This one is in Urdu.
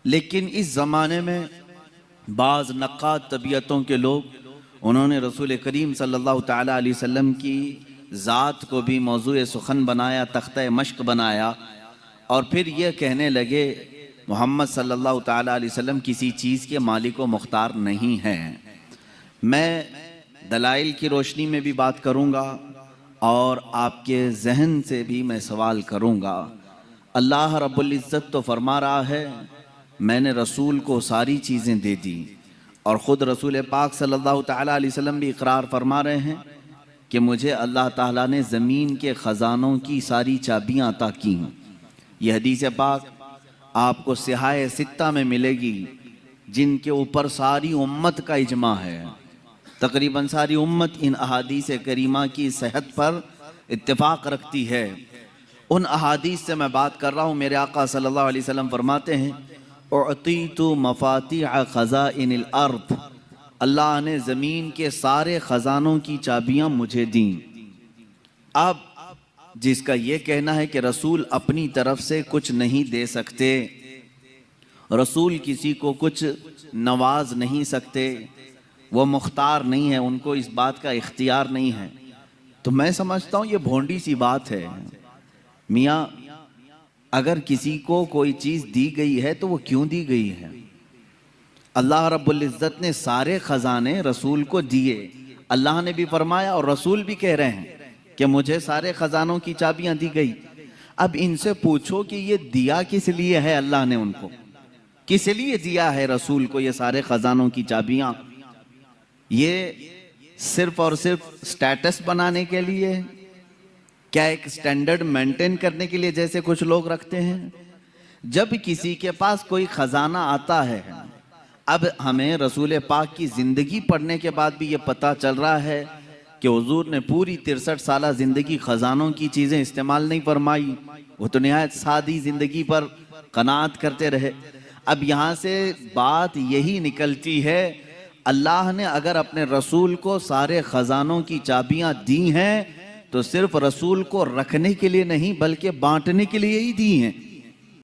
لیکن اس زمانے میں بعض نقاد طبیعتوں کے لوگ انہوں نے رسول کریم صلی اللہ تعالیٰ علیہ وسلم کی ذات کو بھی موضوع سخن بنایا، تختہ مشق بنایا، اور پھر یہ کہنے لگے محمد صلی اللہ تعالیٰ علیہ وسلم کسی چیز کے مالک و مختار نہیں ہیں۔ میں دلائل کی روشنی میں بھی بات کروں گا اور آپ کے ذہن سے بھی میں سوال کروں گا۔ اللہ رب العزت تو فرما رہا ہے میں نے رسول کو ساری چیزیں دے دی، اور خود رسول پاک صلی اللہ تعالیٰ علیہ وسلم بھی اقرار فرما رہے ہیں کہ مجھے اللہ تعالیٰ نے زمین کے خزانوں کی ساری چابیاں عطا کی ہیں۔ یہ حدیث پاک آپ کو صحاح ستہ میں ملے گی، جن کے اوپر ساری امت کا اجماع ہے۔ تقریباً ساری امت ان احادیث کریمہ کی صحت پر اتفاق رکھتی ہے۔ ان احادیث سے میں بات کر رہا ہوں۔ میرے آقا صلی اللہ علیہ وسلم فرماتے ہیں اعطیت مفاتیح خزائن الارض، اللہ نے زمین کے سارے خزانوں کی چابیاں مجھے دیں۔ اب جس کا یہ کہنا ہے کہ رسول اپنی طرف سے کچھ نہیں دے سکتے، رسول کسی کو کچھ نواز نہیں سکتے، وہ مختار نہیں ہے، ان کو اس بات کا اختیار نہیں ہے، تو میں سمجھتا ہوں یہ بھونڈی سی بات ہے۔ میاں اگر کسی کو کوئی چیز دی گئی ہے تو وہ کیوں دی گئی ہے؟ اللہ رب العزت نے سارے خزانے رسول کو دیے، اللہ نے بھی فرمایا اور رسول بھی کہہ رہے ہیں کہ مجھے سارے خزانوں کی چابیاں دی گئی۔ اب ان سے پوچھو کہ یہ دیا کس لیے ہے؟ اللہ نے ان کو کس لیے دیا ہے رسول کو یہ سارے خزانوں کی چابیاں؟ یہ صرف اور صرف سٹیٹس بنانے کے لیے؟ کیا ایک سٹینڈرڈ مینٹین کرنے کے لیے جیسے کچھ لوگ رکھتے ہیں؟ جب کسی کے پاس کوئی خزانہ آتا ہے، اب ہمیں رسول پاک کی زندگی پڑھنے کے بعد بھی یہ پتہ چل رہا ہے کہ حضور نے پوری 63 سالہ زندگی خزانوں کی چیزیں استعمال نہیں فرمائی، وہ تو نہایت سادی زندگی پر قناعت کرتے رہے۔ اب یہاں سے بات یہی نکلتی ہے اللہ نے اگر اپنے رسول کو سارے خزانوں کی چابیاں دی ہیں تو صرف رسول کو رکھنے کے لیے نہیں بلکہ بانٹنے کے لیے ہی دی ہیں۔